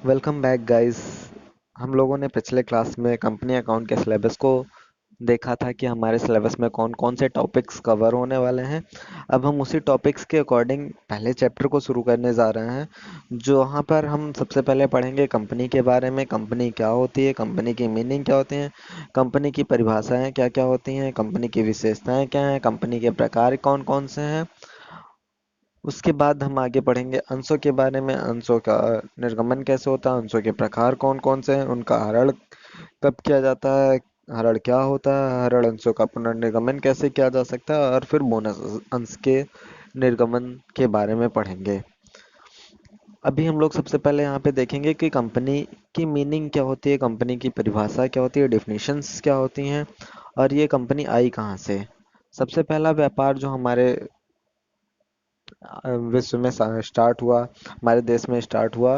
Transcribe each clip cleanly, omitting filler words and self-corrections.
Welcome back guys. हम लोगों ने पिछले क्लास में कंपनी अकाउंट के सिलेबस को देखा था कि हमारे सिलेबस में कौन कौन से टॉपिक्स कवर होने वाले हैं। अब हम उसी टॉपिक्स के अकॉर्डिंग पहले चैप्टर को शुरू करने जा रहे हैं, जो वहाँ पर हम सबसे पहले पढ़ेंगे कंपनी के बारे में। कंपनी क्या होती है, कंपनी की मीनिंग क्या होती है, कंपनी की परिभाषाएं क्या क्या होती हैं, कंपनी की विशेषताएं क्या हैं, कंपनी के प्रकार कौन कौन से हैं। उसके बाद हम आगे बढ़ेंगे अंशों के बारे में। अंशों का निर्गमन कैसे होता है, अंशों के प्रकार कौन कौन से हैं, उनका हरण कब किया जाता है, हरण क्या होता है, हरण अंशों का पुनर्निर्गमन कैसे किया जा सकता है, और फिर बोनस अंश के निर्गमन के बारे में पढ़ेंगे। अभी हम लोग सबसे पहले यहाँ पे देखेंगे कि कंपनी की मीनिंग क्या होती है, कंपनी की परिभाषा क्या होती है, डिफिनीशंस क्या होती हैं, और ये कंपनी आई कहाँ से। सबसे पहला व्यापार जो हमारे विश्व में स्टार्ट हुआ, हमारे देश में स्टार्ट हुआ,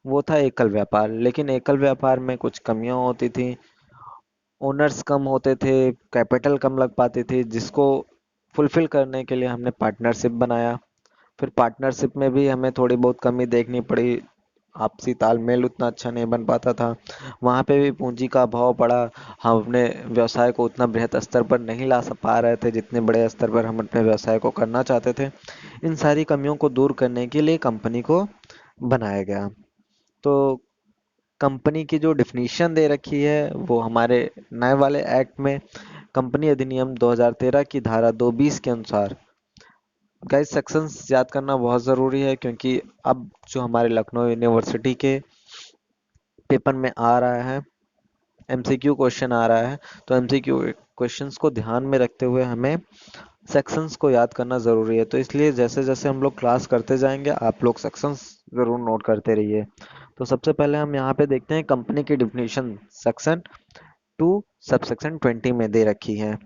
वो था एकल व्यापार। लेकिन एकल व्यापार में कुछ कमियां होती थी। ओनर्स कम होते थे, कैपिटल कम लग पाती थी, जिसको फुलफिल करने के लिए हमने पार्टनरशिप बनाया। फिर पार्टनरशिप में भी हमें थोड़ी बहुत कमी देखनी पड़ी, आपसी तालमेल उतना अच्छा नहीं बन पाता था। वहाँ पे भी पूंजी का अभाव पड़ा। हम अपने व्यवसाय को उतना बृहत स्तर पर नहीं ला पा रहे थे जितने बड़े स्तर पर हम अपने व्यवसाय को करना चाहते थे। इन सारी कमियों को दूर करने के लिए कंपनी को बनाया गया। तो कंपनी की जो डिफिनीशन दे रखी है वो हमारे नए वाले एक्ट में कंपनी अधिनियम 2013 की धारा 220 के अनुसार। गाइस, सेक्शंस याद करना बहुत ज़रूरी है, क्योंकि अब जो हमारे लखनऊ यूनिवर्सिटी के पेपर में आ रहा है, एमसीक्यू क्वेश्चन आ रहा है, तो एमसीक्यू क्वेश्चंस को ध्यान में रखते हुए हमें सेक्शंस को याद करना ज़रूरी है। तो इसलिए जैसे जैसे हम लोग क्लास करते जाएंगे आप लोग सेक्शंस ज़रूर नोट करते रहिए। तो सबसे पहले हम यहाँ पे देखते हैं कंपनी की डिफिनीशन। सेक्शन 2 सबसेक्शन 20 में दे रखी है।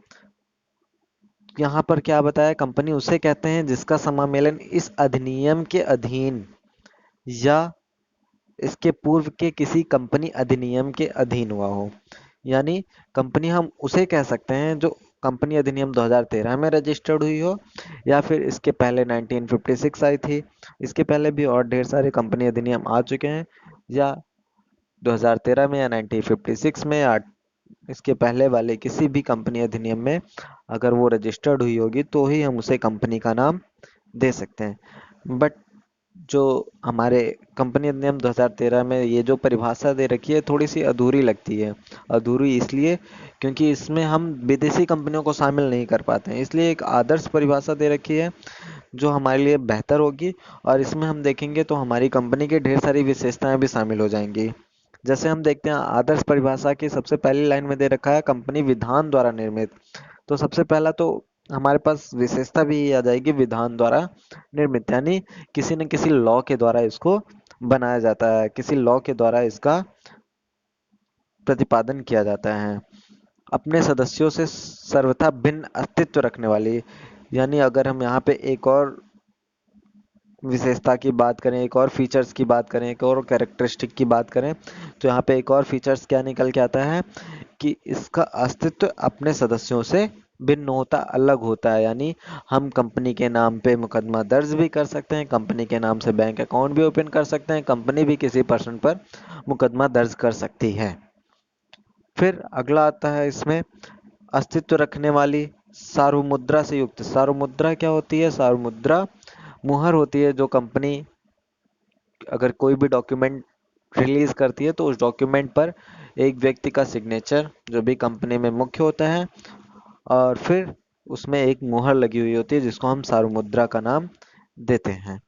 यहाँ पर क्या बताया, कंपनी उसे कहते हैं जिसका समामेलन इस अधिनियम के अधीन या इसके पूर्व के किसी कंपनी अधिनियम के अधीन हुआ हो। यानी कंपनी हम उसे कह सकते हैं जो कंपनी अधिनियम 2013 में रजिस्टर्ड हुई हो, या फिर इसके पहले 1956 आई थी। इसके पहले भी और ढेर सारे कंपनी अधिनियम आ चुके हैं, या 2013 में या 1956 में या इसके पहले वाले किसी भी कंपनी अधिनियम में अगर वो रजिस्टर्ड हुई होगी तो ही हम उसे कंपनी का नाम दे सकते हैं। बट जो हमारे कंपनी अधिनियम 2013 में ये जो परिभाषा दे रखी है थोड़ी सी अधूरी लगती है। अधूरी इसलिए क्योंकि इसमें हम विदेशी कंपनियों को शामिल नहीं कर पाते हैं, इसलिए एक आदर्श परिभाषा दे रखी है जो हमारे लिए बेहतर होगी। और इसमें हम देखेंगे तो हमारी कंपनी की ढेर सारी विशेषताएं भी शामिल हो जाएंगी। जैसे हम देखते हैं आदर्श परिभाषा की सबसे पहली लाइन में दे रखा है कंपनी विधान द्वारा निर्मित। तो सबसे पहला तो हमारे पास विशेषता भी आ जाएगी विधान द्वारा निर्मित, यानी किसी न किसी लॉ के द्वारा इसको बनाया जाता है, किसी लॉ के द्वारा इसका प्रतिपादन किया जाता है। अपने सदस्यों से सर्वथा भिन्न अस्तित्व रखने वाली, यानी अगर हम यहाँ पे एक और विशेषता की बात करें, एक और फीचर्स की बात करें, एक और कैरेक्टरिस्टिक की बात करें, तो यहाँ पे एक और फीचर्स क्या निकल के आता है कि इसका अस्तित्व अपने सदस्यों से भिन्न होता, अलग होता है। यानी हम कंपनी के नाम पे मुकदमा दर्ज भी कर सकते हैं, कंपनी के नाम से बैंक अकाउंट भी ओपन कर सकते हैं, कंपनी भी किसी पर्सन पर मुकदमा दर्ज कर सकती है। फिर अगला आता है इसमें अस्तित्व रखने वाली सार्वमुद्रा से युक्त। सार्वमुद्रा क्या होती है, सार्वमुद्रा मुहर होती है जो कंपनी अगर कोई भी डॉक्यूमेंट रिलीज करती है तो उस डॉक्यूमेंट पर एक व्यक्ति का सिग्नेचर जो भी कंपनी में मुख्य होता है, और फिर उसमें एक मुहर लगी हुई होती है जिसको हम सार्वमुद्रा का नाम देते हैं।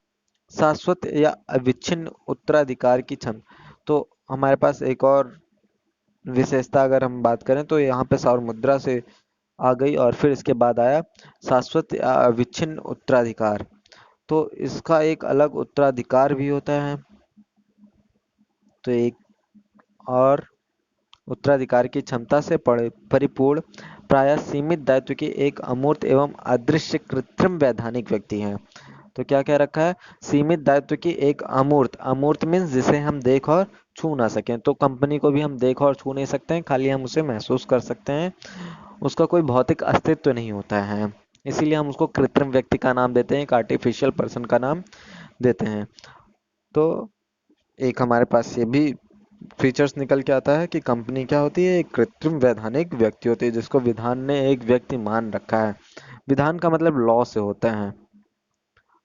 शाश्वत या अविच्छिन्न उत्तराधिकार की क्षमता। तो हमारे पास एक और विशेषता अगर हम बात करें तो यहाँ पे सार्वमुद्रा से आ गई, और फिर इसके बाद आया शाश्वत या अविच्छिन्न उत्तराधिकार। तो इसका एक अलग उत्तराधिकार भी होता है। तो एक और उत्तराधिकार की क्षमता से परिपूर्ण प्रायः सीमित दायित्व की एक अमूर्त एवं अदृश्य कृत्रिम वैधानिक व्यक्ति है। तो क्या क्या रखा है, सीमित दायित्व की एक अमूर्त, अमूर्त मीन्स जिसे हम देख और छू ना सकें। तो कंपनी को भी हम देख और छू नहीं सकते हैं, खाली हम उसे महसूस कर सकते हैं, उसका कोई भौतिक अस्तित्व नहीं होता है। इसीलिए हम उसको कृत्रिम व्यक्ति का नाम देते हैं, एक आर्टिफिशियल पर्सन का नाम देते हैं। तो एक हमारे पास ये भी फीचर्स निकल के आता है कि कंपनी क्या होती है, एक कृत्रिम वैधानिक व्यक्ति होती है जिसको विधान ने एक व्यक्ति मान रखा है। विधान का मतलब लॉ से होता है।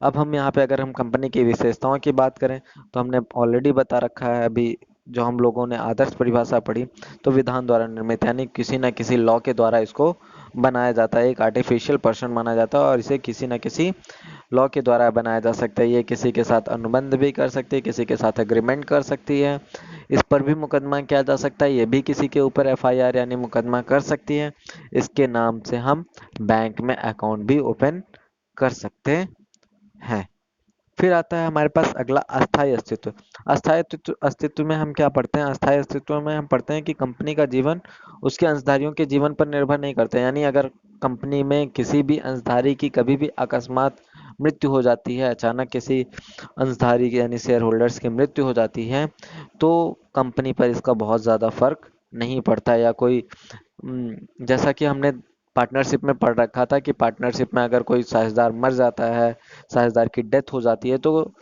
अब हम यहाँ पे अगर हम कंपनी की विशेषताओं की बात करें तो हमने ऑलरेडी बता रखा है अभी, जो हम लोगों ने आदर्श परिभाषा पढ़ी, तो विधान द्वारा निर्मित यानी किसी न किसी लॉ के द्वारा इसको बनाया जाता है, एक आर्टिफिशियल पर्सन माना जाता है और इसे किसी न किसी लॉ के द्वारा बनाया जा सकता है। ये किसी के साथ अनुबंध भी कर सकती है, किसी के साथ एग्रीमेंट कर सकती है, इस पर भी मुकदमा किया जा सकता है, ये भी किसी के ऊपर एफआईआर यानी मुकदमा कर सकती है। इसके नाम से हम बैंक में अकाउंट भी ओपन कर सकते हैं। फिर आता है हमारे पास अगला अस्थायी अस्तित्व। अस्थायी अस्तित्व में हम क्या पढ़ते हैं, अस्थायी अस्तित्व में हम पढ़ते हैं कि कंपनी का जीवन उसके अंशधारियों के जीवन पर निर्भर नहीं करते, यानी अगर कंपनी में किसी भी अंशधारी की कभी भी अकस्मात मृत्यु हो जाती है, अचानक किसी अंशधारी की यानी शेयर होल्डर्स की मृत्यु हो जाती है, तो कंपनी पर इसका बहुत ज़्यादा फर्क नहीं पड़ता। या कोई जैसा कि हमने पार्टनरशिप में पढ़ रखा था कि पार्टनरशिप में अगर कोई साझेदार मर जाता है, साझेदार की डेथ हो जाती है, तो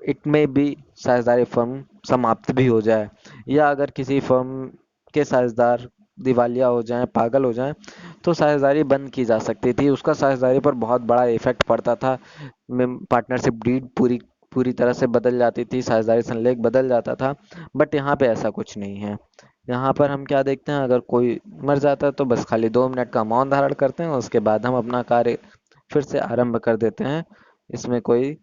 इट में भी साझेदारी फर्म समाप्त भी हो जाए। या अगर किसी फर्म के साझेदार दिवालिया हो जाएं, पागल हो जाएं, तो साझेदारी बंद की जा सकती थी, उसका साझेदारी पर बहुत बड़ा इफेक्ट पड़ता था। पार्टनरशिप डीड पूरी पूरी तरह से बदल जाती थी, साझेदारी संलेख बदल जाता था। बट यहाँ पे ऐसा कुछ नहीं है। यहाँ पर हम क्या देखते हैं, अगर कोई मर जाता है तो बस खाली 2 मिनट का मौन धारण करते हैं, उसके बाद हम अपना कार्य फिर से आरंभ कर देते हैं। इसमें कोई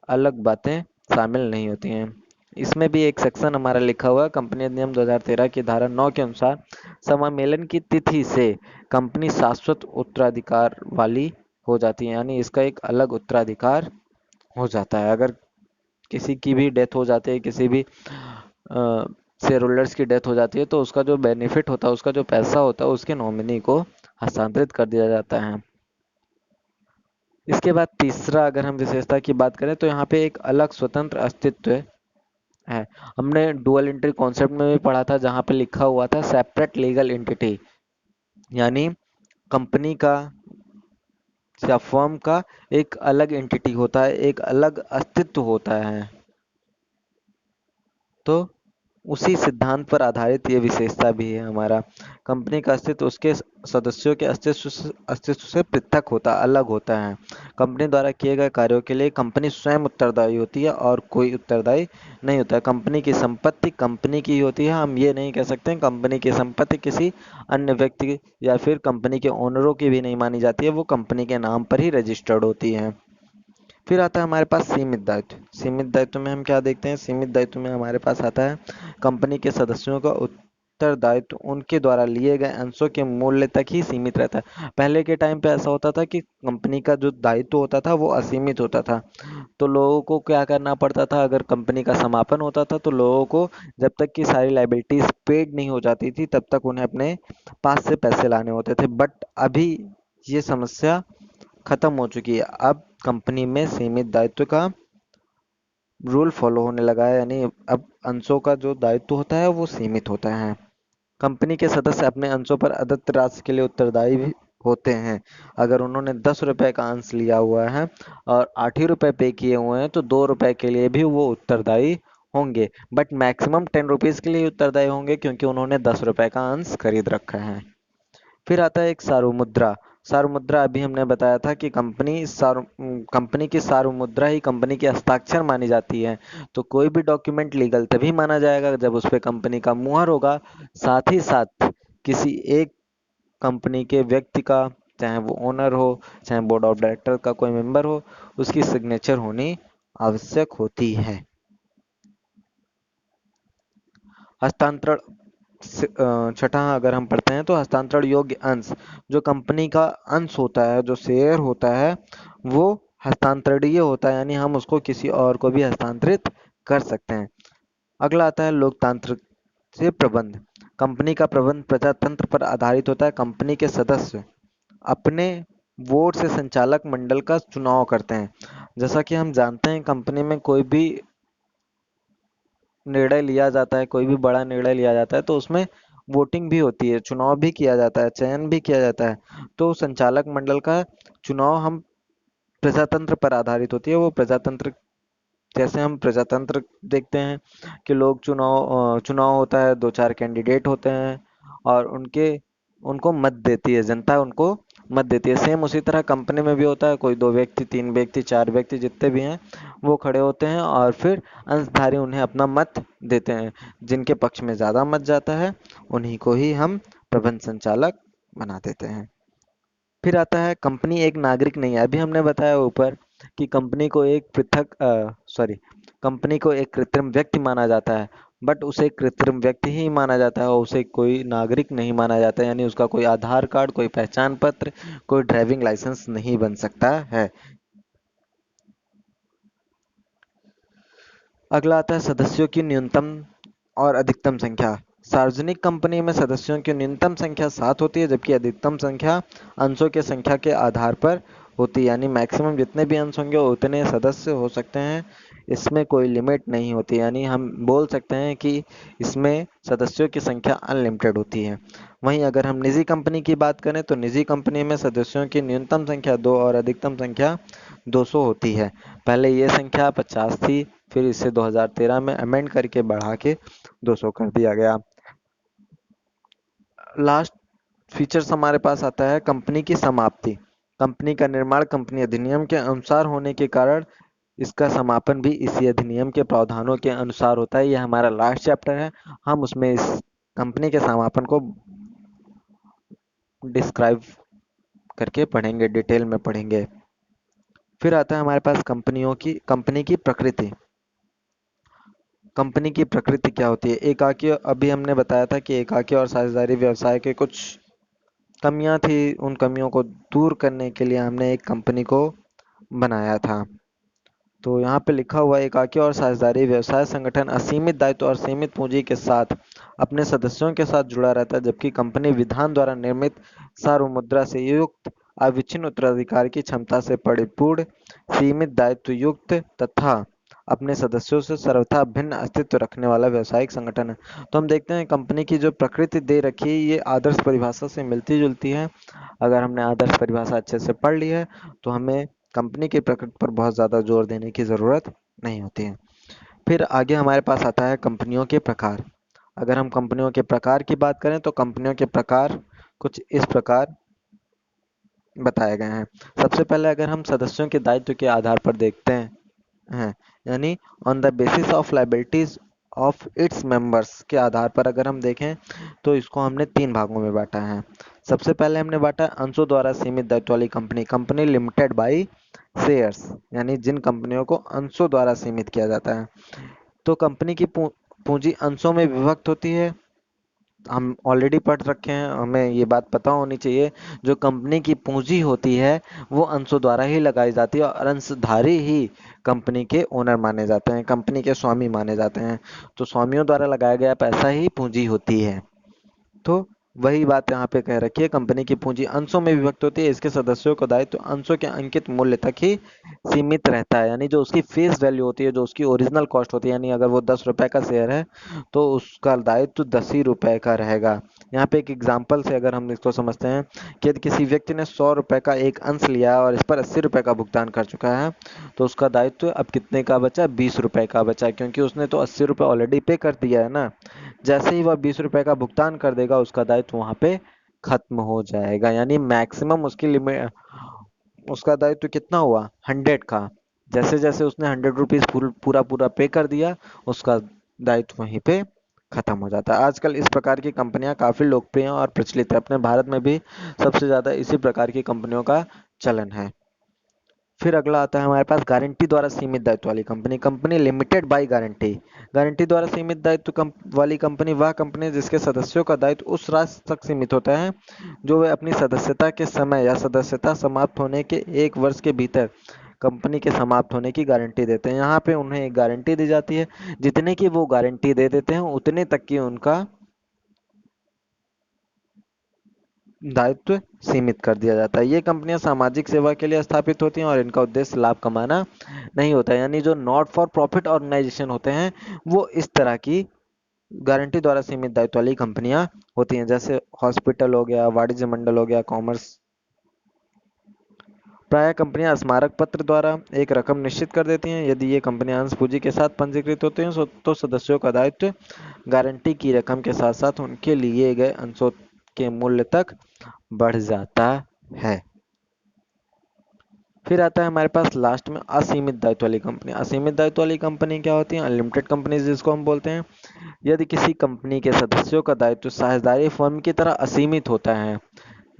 अलग बातें शामिल नहीं होती हैं। इसमें भी एक सेक्शन हमारा लिखा हुआ है, कंपनी अधिनियम 2013 की धारा 9 के अनुसार समामेलन की तिथि से कंपनी शाश्वत उत्तराधिकार वाली हो जाती है, यानी इसका एक अलग उत्तराधिकार हो जाता है। अगर किसी की भी डेथ हो जाती है, किसी भी शेयर होल्डर्स की डेथ हो जाती है, तो उसका जो बेनिफिट होता है, उसका जो पैसा होता है, उसके नॉमिनी को हस्तांतरित कर दिया जाता है। इसके बाद तीसरा अगर हम विशेषता की बात करें तो यहाँ पे एक अलग स्वतंत्र अस्तित्व है। हमने डुअल एंट्री कॉन्सेप्ट में भी पढ़ा था, जहाँ पे लिखा हुआ था सेपरेट लीगल एंटिटी, यानी कंपनी का या फर्म का एक अलग एंटिटी होता है, एक अलग अस्तित्व होता है। तो उसी सिद्धांत पर आधारित ये विशेषता भी है हमारा। कंपनी का अस्तित्व उसके सदस्यों के अस्तित्व से पृथक होता, अलग होता है। कंपनी द्वारा किए गए कार्यों के लिए कंपनी स्वयं उत्तरदायी होती है और कोई उत्तरदायी नहीं होता है। कंपनी की संपत्ति कंपनी की होती है, हम ये नहीं कह सकते कंपनी की संपत्ति किसी अन्य व्यक्ति या फिर कंपनी के ओनरों की भी नहीं मानी जाती है, वो कंपनी के नाम पर ही रजिस्टर्ड होती है। फिर आता है हमारे पास सीमित दायित्व। सीमित दायित्व में हम क्या देखते हैं, सीमित दायित्व में हमारे पास आता है कंपनी के सदस्यों का उत्तरदायित्व उनके द्वारा लिए गए अंशों के मूल्य तक ही सीमित रहता है। पहले के टाइम पे ऐसा होता था कि कंपनी का जो दायित्व होता था वो असीमित होता था, तो लोगों को क्या करना पड़ता था, अगर कंपनी का समापन होता था तो लोगों को जब तक कि सारी लाइबिलिटीज पेड नहीं हो जाती थी तब तक उन्हें अपने पास से पैसे लाने होते थे। बट अभी ये समस्या खत्म हो चुकी है। अब कंपनी में सीमित दायित्व का रूल फॉलो होने लगा है, यानी अब अंशों का जो दायित्व होता है वो सीमित होता है। कंपनी के सदस्य अपने अंशों पर अदत्त राशि के लिए उत्तरदायी भी होते हैं। अगर उन्होंने 10 रुपए का अंश लिया हुआ है और 8 ही रुपए पे किए हुए हैं तो 2 रुपए के लिए भी वो उत्तरदायी होंगे, बट मैक्सिमम 10 रुपीज के लिए उत्तरदायी होंगे क्योंकि उन्होंने 10 रुपए का अंश खरीद रखा है। फिर आता है एक सार्वमुद्रा। सार्वमुद्रा अभी हमने बताया था कि कंपनी की सार्वमुद्रा ही कंपनी की हस्ताक्षर मानी जाती है। तो कोई भी डॉक्यूमेंट लीगल तभी माना जाएगा जब उस पे कंपनी का मुहर होगा, साथ ही साथ किसी एक कंपनी के व्यक्ति का, चाहे वो ओनर हो, चाहे बोर्ड ऑफ डायरेक्टर का कोई मेंबर हो, उसकी सिग्नेचर होनी आवश्यक होती है। हस्तांतरण छठा अगर हम पढ़ते हैं तो हस्तांतरण योग्य अंश, जो कंपनी का अंश होता है, जो शेयर होता है, वो हस्तांतरणीय होता है, यानी हम उसको किसी और को भी हस्तांतरित कर सकते हैं। अगला आता है लोकतांत्रिक से प्रबंध। कंपनी का प्रबंध प्रजातंत्र पर आधारित होता है। कंपनी के सदस्य अपने वोट से संचालक मंडल का चुनाव करते हैं। जैसा कि हम जानते हैं कंपनी में कोई भी निर्णय लिया जाता है, कोई भी बड़ा निर्णय लिया जाता है तो उसमें वोटिंग भी होती है, चुनाव भी किया जाता है, चयन भी किया जाता है। तो संचालक मंडल का चुनाव हम प्रजातंत्र पर आधारित होती है, वो प्रजातंत्र जैसे हम प्रजातंत्र देखते हैं कि लोग चुनाव होता है, दो चार कैंडिडेट होते हैं और उनके उनको मत देती है जनता, उनको मत देती है। सेम उसी तरह कंपनी में भी होता है, कोई दो व्यक्ति, तीन व्यक्ति, चार व्यक्ति, जितने भी हैं वो खड़े होते हैं और फिर अंशधारी उन्हें अपना मत देते हैं। जिनके पक्ष में ज्यादा मत जाता है उन्हीं को ही हम प्रबंध संचालक बना देते हैं। फिर आता है कंपनी एक नागरिक नहीं है। अभी हमने बताया ऊपर कि कंपनी को एक कृत्रिम व्यक्ति माना जाता है, बट उसे कृत्रिम व्यक्ति ही माना जाता है और उसे कोई नागरिक नहीं माना जाता, यानी उसका कोई आधार कार्ड, कोई पहचान पत्र, कोई ड्राइविंग लाइसेंस नहीं बन सकता है। अगला आता है सदस्यों की न्यूनतम और अधिकतम संख्या। सार्वजनिक कंपनी में सदस्यों की न्यूनतम संख्या 7 होती है, जबकि अधिकतम संख्या अंशों की संख्या के आधार पर होती है, यानी मैक्सिमम जितने भी अंश होंगे उतने सदस्य हो सकते हैं। इसमें कोई लिमिट नहीं होती, यानी हम बोल सकते हैं कि इसमें सदस्यों की संख्या अनलिमिटेड होती है। वहीं अगर हम निजी कंपनी की बात करें तो निजी कंपनी में सदस्यों की न्यूनतम संख्या 2 और अधिकतम संख्या 200 होती है। पहले ये संख्या 50 थी, फिर इसे 2013 में अमेंड करके बढ़ा के 200 कर दिया गया। लास्ट फीचर्स हमारे पास आता है कंपनी की समाप्ति। कंपनी का निर्माण कंपनी अधिनियम के अनुसार होने के कारण इसका समापन भी इसी अधिनियम के प्रावधानों के अनुसार होता है। यह हमारा लास्ट चैप्टर है, हम उसमें इस कंपनी के समापन को डिस्क्राइब करके पढ़ेंगे, डिटेल में पढ़ेंगे। फिर आता है हमारे पास कंपनी की प्रकृति। कंपनी की प्रकृति क्या होती है? एकाकी, अभी हमने बताया था कि एकाकी और साझेदारी व्यवसाय के कुछ कमियां थी, उन कमियों को दूर करने के लिए हमने एक कंपनी को बनाया था। तो यहाँ पे लिखा हुआ है, एकाकी और साझेदारी व्यवसाय संगठन असीमित दायित्व और सीमित पूंजी के साथ अपने सदस्यों के साथ जुड़ा रहता है, जबकि कंपनी विधान द्वारा निर्मित सार्वमुद्रा से युक्त अविच्छिन्न उत्तराधिकार की क्षमता से परिपूर्ण सीमित दायित्व युक्त तथा अपने सदस्यों से सर्वथा भिन्न अस्तित्व रखने वाला व्यवसायिक संगठन है। तो हम देखते हैं कंपनी की जो प्रकृति दे रखी है ये आदर्श परिभाषा से मिलती जुलती है। अगर हमने आदर्श परिभाषा अच्छे से पढ़ ली है तो हमें कंपनी की प्रकृति पर बहुत ज़्यादा जोर देने की ज़रूरत नहीं होती है। फिर आगे हमारे पास आता है कंपनियों के प्रकार। अगर हम कंपनियों के प्रकार की बात करें तो कंपनियों के प्रकार कुछ इस प्रकार बताए गए हैं। सबसे पहले अगर हम सदस्यों के दायित्व के आधार पर देखते हैं, यानी on the basis of liabilities of its members के आधार पर अगर हम देखें तो इसको हमने तीन भागों में बांटा है। सबसे पहले हमने बांटा अंशों द्वारा सीमित दायित्व वाली company, company limited by shares, यानी जिन कंपनियों को अंशों द्वारा सीमित किया जाता है। तो कंपनी की पूंजी अंशों में विभक्त होती है। हम ऑलरेडी पढ़ रखे हैं, हमें ये बात पता होनी चाहिए। जो कंपनी की पूंजी होती है वो अंशों द्वारा ही लगाई जाती है और अंशधारी ही कंपनी के ओनर माने जाते हैं, कंपनी के स्वामी माने जाते हैं। तो स्वामियों द्वारा लगाया गया पैसा ही पूंजी होती है। तो वही बात यहाँ पे कह रखी है, कंपनी की पूंजी अंशों में विभक्त होती है, इसके सदस्यों को दायित्व अंशों के अंकित मूल्य तक ही सीमित रहता है, यानी जो उसकी फेस वैल्यू होती है, जो उसकी ओरिजिनल कॉस्ट होती है, यानी अगर वो 10 रुपए का शेयर है तो उसका दायित्व 10 ही रुपए का रहेगा। यहाँ पे एक एग्जाम्पल से अगर हम इसको समझते हैं कि यदि किसी व्यक्ति ने 100 रुपए का एक अंश लिया और इस पर 80 रुपए का भुगतान कर चुका है तो उसका दायित्व अब कितने का बचा? 20 रुपए का बचा, क्योंकि उसने तो 80 रुपए ऑलरेडी पे कर दिया है ना। जैसे ही वह 20 रुपए का भुगतान कर देगा उसका दायित्व वहां पे खत्म हो जाएगा, यानी मैक्सिमम उसकी लिमिट, उसका दायित्व कितना हुआ? 100 का। जैसे जैसे उसने 100 रुपीज पूरा पूरा पे कर दिया उसका दायित्व वहीं पे खत्म हो जाता है। आजकल इस प्रकार की कंपनियां काफी लोकप्रिय और प्रचलित है, अपने भारत में भी सबसे ज्यादा इसी प्रकार की कंपनियों का चलन है। फिर अगला आता है हमारे पास गारंटी द्वारा सीमित दायित्व वाली company, company limited by guarantee. Guarantee द्वारा सीमित दायित्व वाली कंपनी वह कंपनी है जिसके सदस्यों का दायित्व उस राशि तक सीमित होता है जो वे अपनी सदस्यता के समय या सदस्यता समाप्त होने के 1 वर्ष के भीतर कंपनी के समाप्त होने की गारंटी देते हैं। यहाँ पे उन्हें एक गारंटी दी जाती है, जितने की वो गारंटी दे देते हैं उतने तक की उनका दायित्व सीमित कर दिया जाता है। ये कंपनियां सामाजिक सेवा के लिए स्थापित होती हैं और इनका उद्देश्य लाभ कमाना नहीं होता है, यानी जो नॉट फॉर प्रॉफिट ऑर्गेनाइजेशन होते हैं वो इस तरह की गारंटी द्वारा सीमित दायित्व वाली कंपनियां होती हैं, जैसे हॉस्पिटल हो गया, वाणिज्य मंडल हो गया, कॉमर्स प्रायः कंपनियां स्मारक पत्र द्वारा एक रकम निश्चित कर देती हैं। यदि ये कंपनियां अंश पूंजी के साथ पंजीकृत होती हैं तो सदस्यों का दायित्व गारंटी की रकम के साथ साथ उनके लिए गए अंशों के मूल्य तक बढ़ जाता है। फिर आता है हमारे पास लास्ट में असीमित दायित्व वाली कंपनी। असीमित दायित्व वाली कंपनी क्या होती है? अनलिमिटेड कंपनी जिसको हम बोलते हैं। यदि किसी कंपनी के सदस्यों का दायित्व साझेदारी फर्म की तरह असीमित होता है,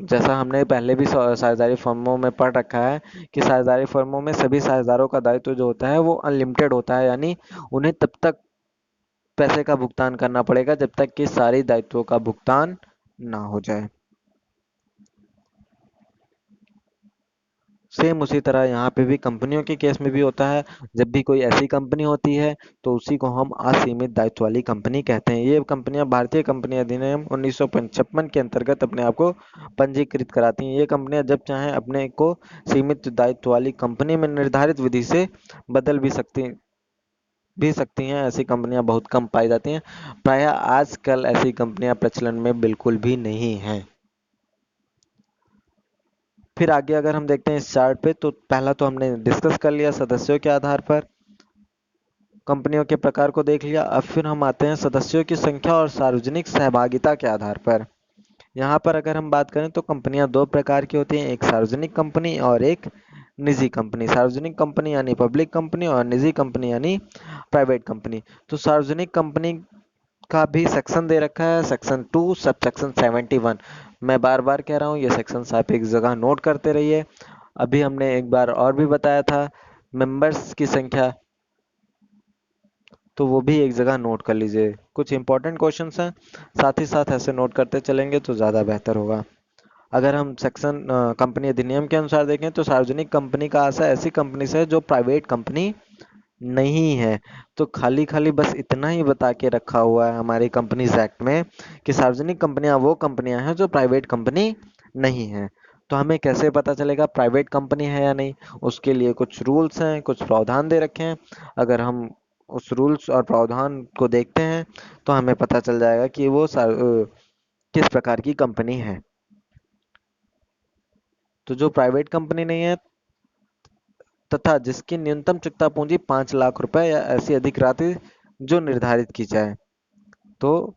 जैसा हमने पहले भी साझेदारी फर्मों में पढ़ रखा है कि साझेदारी फर्मों में सभी साझेदारों का दायित्व जो होता है वो अनलिमिटेड होता है, यानी उन्हें तब तक पैसे का भुगतान करना पड़ेगा जब तक कि सारी दायित्वों का भुगतान ना हो जाए। सेम उसी तरह यहाँ पे भी कंपनियों के केस में भी होता है। जब भी कोई ऐसी कंपनी होती है तो उसी को हम असीमित दायित्व वाली कंपनी कहते हैं। ये कंपनियां भारतीय कंपनी अधिनियम 1955 के अंतर्गत अपने आप को पंजीकृत कराती हैं। ये कंपनियां जब चाहें अपने को सीमित दायित्व वाली कंपनी में निर्धारित विधि से बदल भी सकती हैं। ऐसी कंपनियां बहुत कम पाई जाती हैं। प्रायः आजकल ऐसी कंपनियां प्रचलन में बिल्कुल भी नहीं हैं। फिर आगे अगर हम देखते हैं इस चार्ट पे, तो पहला तो हमने डिस्कस कर लिया सदस्यों के आधार पर, कंपनियों के प्रकार को देख लिया। अब फिर हम आते हैं सदस्यों की संख्या और सार्वजनिक सहभागिता के आधार पर। यहाँ पर अगर हम बात करें तो कंपनियां दो प्रकार की होती हैं, एक सार्वजनिक कंपनी और एक निजी कंपनी। सार्वजनिक कंपनी यानी पब्लिक कंपनी और निजी कंपनी यानी प्राइवेट कंपनी। तो सार्वजनिक कंपनी का भी सेक्शन दे रखा है, सेक्शन 2 सब सेक्शन 71। मैं बार बार कह रहा हूँ ये सेक्शन आप एक जगह नोट करते रहिए। अभी हमने एक बार और भी बताया था मेंबर्स की संख्या, तो वो भी एक जगह नोट कर लीजिए। कुछ इंपॉर्टेंट क्वेश्चंस हैं, साथ ही साथ ऐसे नोट करते चलेंगे तो ज़्यादा बेहतर होगा। अगर हम सेक्शन कंपनी अधिनियम के अनुसार देखें तो सार्वजनिक कंपनी का आशय ऐसी कंपनी से है जो प्राइवेट कंपनी नहीं है। तो खाली खाली बस इतना ही बता के रखा हुआ है हमारी कंपनीज एक्ट में कि सार्वजनिक कंपनियां वो कंपनियां हैं जो प्राइवेट कंपनी नहीं है। तो हमें कैसे पता चलेगा प्राइवेट कंपनी है या नहीं? उसके लिए कुछ रूल्स हैं, कुछ प्रावधान दे रखे हैं। अगर हम उस रूल्स और प्रावधान को देखते हैं तो हमें पता चल जाएगा कि वो किस प्रकार की कंपनी है। तो जो प्राइवेट कंपनी नहीं है तथा जिसकी न्यूनतम चुकता पूंजी 5 लाख रुपए या ऐसी अधिक राशि जो निर्धारित की जाए, तो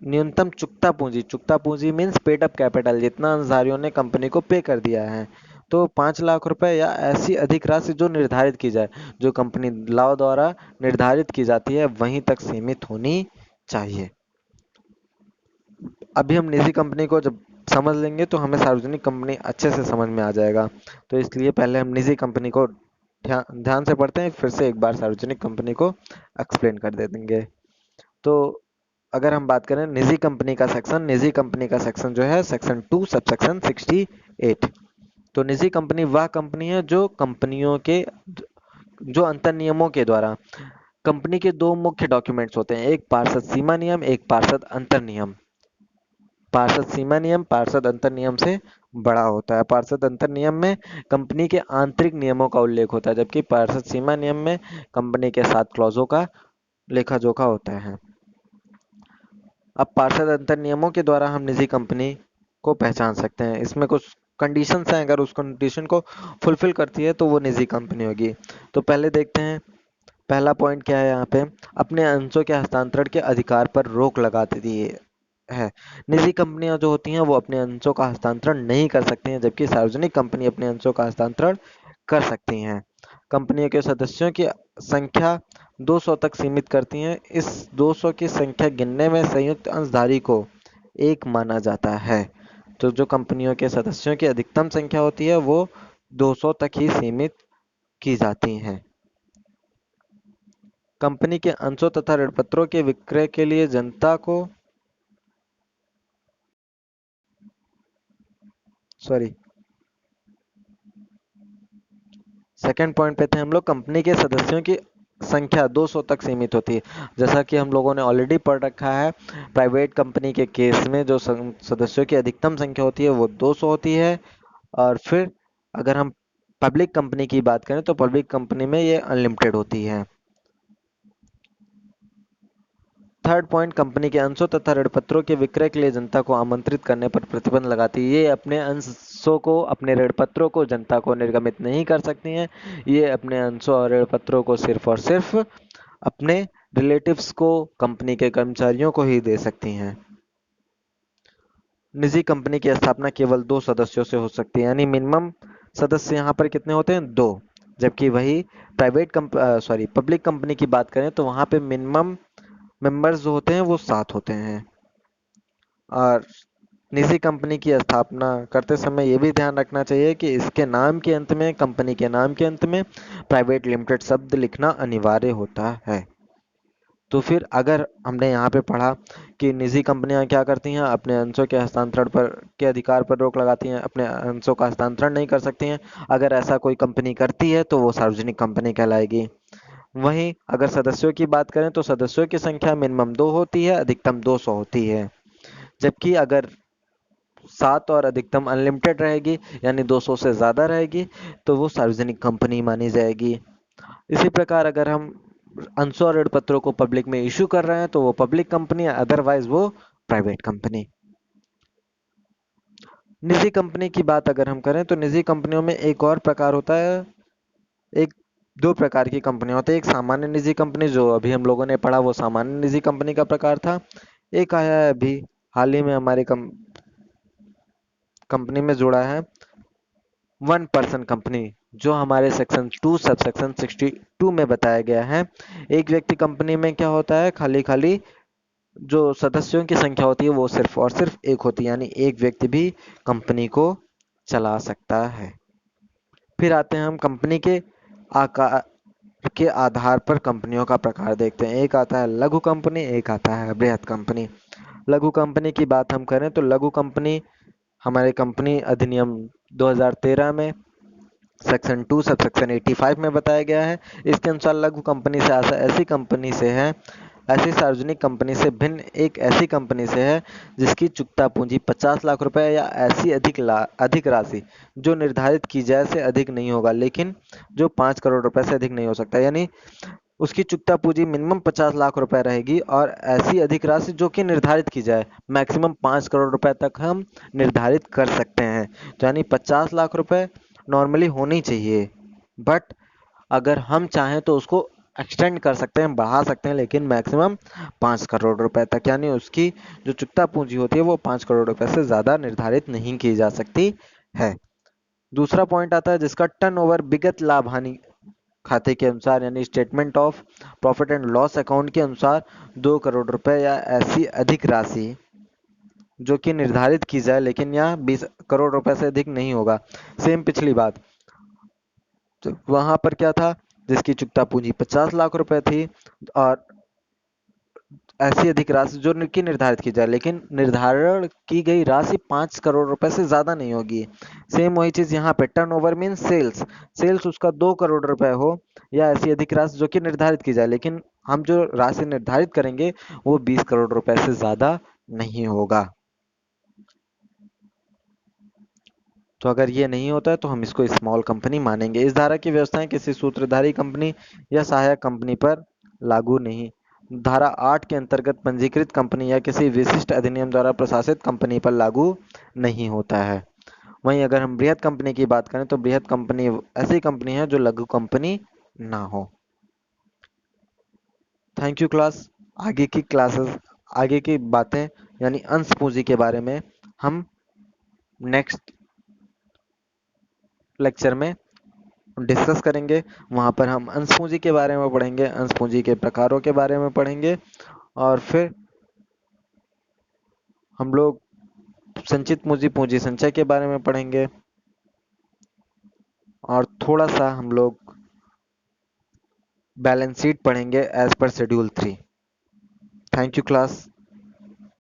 न्यूनतम चुकता पूंजी मीन्स पेड अप कैपिटल, जितना अंशधारियों ने कंपनी को पे कर दिया है, तो 5 लाख रुपए या ऐसी अधिक राशि जो निर्धारित की जाए, जो कंपनी लॉ द्वारा निर्धारित की जाती है वहीं तक सीमित होनी चाहिए। अभी हम निजी कंपनी को जब समझ लेंगे तो हमें सार्वजनिक कंपनी अच्छे से समझ में आ जाएगा। तो इसलिए पहले हम निजी कंपनी को ध्यान ध्यान से पढ़ते हैं, फिर से एक बार सार्वजनिक कंपनी को एक्सप्लेन कर दे देंगे। तो अगर हम बात करें निजी कंपनी का सेक्शन जो है सेक्शन 2 सब सेक्शन 68। तो निजी कंपनी वह कंपनी है जो अंतर नियमों के द्वारा, कंपनी के दो मुख्य डॉक्यूमेंट्स होते हैं, एक पार्षद सीमा नियम, एक पार्षद अंतर नियम। पार्षद सीमा नियम पार्षद अंतर नियम से बड़ा होता है। पार्षद अंतर नियम में कंपनी के आंतरिक नियमों का उल्लेख होता है, जबकि पार्षद सीमा नियम में कंपनी के 7 क्लॉजों का लेखा जोखा होता है। अब पार्षद अंतर नियमों के द्वारा हम निजी कंपनी को पहचान सकते हैं। इसमें कुछ कंडीशंस हैं, अगर उस कंडीशन को फुलफिल करती है तो वो निजी कंपनी होगी। तो पहले देखते हैं पहला पॉइंट क्या है। यहाँ पे अपने अंशों के हस्तांतरण के अधिकार पर रोक लगा दी है। निजी कंपनियां जो होती हैं वो अपने अंशों का हस्तांतरण नहीं कर सकती हैं, जबकि सार्वजनिक कंपनी अपने अंशों का हस्तांतरण कर सकती हैं। कंपनियों के सदस्यों की संख्या 200 तक सीमित करती हैं। इस 200 की संख्या गिनने में संयुक्त अंशधारी को एक माना जाता है। तो जो कंपनियों के सदस्यों की अधिकतम संख्या होती है वो 200 तक ही सीमित की जाती हैं। कंपनी के अंशों तथा ऋणपत्रों के विक्रय के लिए जनता को सॉरी सेकेंड पॉइंट पे थे हम लोग, कंपनी के सदस्यों की संख्या 200 तक सीमित होती है। जैसा कि हम लोगों ने ऑलरेडी पढ़ रखा है, प्राइवेट कंपनी के केस में जो सदस्यों की अधिकतम संख्या होती है वो 200 होती है। और फिर अगर हम पब्लिक कंपनी की बात करें तो पब्लिक कंपनी में ये अनलिमिटेड होती है। थर्ड पॉइंट, कंपनी के अंशों तथा ऋणपत्रों के विक्रय के लिए जनता को आमंत्रित करने पर प्रतिबंध लगाती है। ये अपने अंश अंशों को, अपने ऋण पत्रों को जनता को निर्गमित नहीं कर सकती हैं। ये अपने अंशों और ऋण पत्रों को सिर्फ और सिर्फ अपने रिलेटिव्स को, कंपनी के कर्मचारियों को ही दे सकती हैं। निजी कंपनी की स्थापना केवल 2 सदस्यों से हो सकती है, यानी मिनिमम सदस्य यहाँ पर कितने होते हैं? 2। जबकि वही पब्लिक कंपनी की बात करें तो वहाँ पे मिनिमम मेंबर्स जो होते हैं वो 7 होते हैं। और निजी कंपनी की स्थापना करते समय ये भी ध्यान रखना चाहिए कि इसके नाम के अंत में, कंपनी के नाम के अंत में प्राइवेट लिमिटेड शब्द लिखना अनिवार्य होता है। तो फिर अगर हमने यहाँ पे पढ़ा कि निजी कंपनियां क्या करती हैं, अपने अंशों के हस्तांतरण पर के अधिकार पर रोक लगाती हैं, अपने अंशों का हस्तांतरण नहीं कर सकती हैं। अगर ऐसा कोई कंपनी करती है तो वो सार्वजनिक कंपनी कहलाएगी। वहीं अगर सदस्यों की बात करें तो सदस्यों की संख्या मिनिमम 2 होती है, अधिकतम 200 होती है। जबकि अगर 7 और अधिकतम अनलिमिटेड रहेगी, यानी 200 से ज्यादा रहेगी, तो वो सार्वजनिक कंपनी मानी जाएगी। इसी प्रकार अगर हम अंशों और ऋण पत्रों को पब्लिक में इशू कर रहे हैं तो वो पब्लिक कंपनी है, अदरवाइज वो प्राइवेट कंपनी। निजी कंपनी की बात अगर हम करें तो निजी कंपनियों में एक और प्रकार होता है। एक दो प्रकार की कंपनियां होती है। एक सामान्य निजी कंपनी, जो अभी हम लोगों ने पढ़ा, वो सामान्य निजी कंपनी का प्रकार था। एक आया है अभी हाल ही में हमारे कंपनी में जुड़ा है, 1 पर्सन कंपनी, जो हमारे सेक्शन 2 सब सेक्शन 62 में बताया गया है। एक व्यक्ति कंपनी में क्या होता है, खाली खाली जो सदस्यों की संख्या होती है वो सिर्फ और सिर्फ एक होती है, यानी एक व्यक्ति भी कंपनी को चला सकता है। फिर आते हैं हम कंपनी के आकार के आधार पर कंपनियों का प्रकार देखते हैं। एक आता है लघु कंपनी, एक आता है बृहद कंपनी। लघु कंपनी की बात हम करें तो लघु कंपनी हमारे कंपनी अधिनियम 2013 में सेक्शन 2 सब सेक्शन 85 में बताया गया है। इसके अनुसार लघु कंपनी से ऐसी कंपनी से है, ऐसी सार्वजनिक कंपनी से भिन्न एक ऐसी कंपनी से है जिसकी चुकता पूंजी 50 लाख रुपए या ऐसी अधिक राशि जो निर्धारित की जाए से अधिक नहीं होगा, लेकिन जो 5 करोड़ रुपए से अधिक नहीं हो सकता। यानी उसकी चुकता पूंजी मिनिमम 50 लाख रुपए रहेगी और ऐसी अधिक राशि जो कि निर्धारित की जाए, मैक्सिमम 5 करोड़ रुपए तक हम निर्धारित कर सकते हैं। तो यानी 50 लाख रुपए नॉर्मली होनी चाहिए, बट अगर हम चाहें तो उसको एक्सटेंड कर सकते हैं, बढ़ा सकते हैं, लेकिन मैक्सिमम 5 करोड़ रुपए तक, यानी उसकी जो चुकता पूंजी होती है वो 5 करोड़ रुपए से ज्यादा निर्धारित नहीं की जा सकती है। दूसरा पॉइंट आता है जिसका टर्नओवर विगत लाभ हानि खाते के अनुसार, यानी statement of profit and loss account के अनुसार 2 करोड़ रुपए या ऐसी अधिक राशि जो कि निर्धारित की जाए, लेकिन यहाँ 20 करोड़ रुपए से अधिक नहीं होगा। सेम पिछली बात, तो वहां पर क्या था, जिसकी चुकता पूंजी 50 लाख रुपए थी और ऐसी अधिक राशि जो कि निर्धारित की जाए, लेकिन निर्धारण की गई राशि 5 करोड़ रुपए से ज्यादा नहीं होगी। सेम वही चीज यहाँ पे, टर्नओवर मीन सेल्स, सेल्स उसका 2 करोड़ रुपए हो या ऐसी अधिक राशि जो कि निर्धारित की जाए, लेकिन हम जो राशि निर्धारित करेंगे वो 20 करोड़ रुपए से ज्यादा नहीं होगा। तो अगर ये नहीं होता है तो हम इसको स्मॉल कंपनी मानेंगे। इस धारा की व्यवस्थाएं किसी सूत्रधारी कंपनी या सहायक कंपनी पर लागू नहीं। धारा 8 के अंतर्गत पंजीकृत कंपनी या किसी विशिष्ट अधिनियम द्वारा प्रशासित कंपनी पर लागू नहीं होता है। वहीं अगर हम बृहद कंपनी की बात करें तो बृहद कंपनी ऐसी कंपनी है जो लघु कंपनी ना हो। Thank you class. आगे की बातें यानी अंश पूंजी के बारे में हम नेक्स्ट लेक्चर में डिस्कस करेंगे। वहां पर हम अंश पूंजी के बारे में पढ़ेंगे, अंश पूंजी के प्रकारों के बारे में पढ़ेंगे, और फिर हम लोग संचित पूंजी, पूंजी संचय के बारे में पढ़ेंगे, और थोड़ा सा हम लोग बैलेंस शीट पढ़ेंगे as per schedule 3। Thank you class.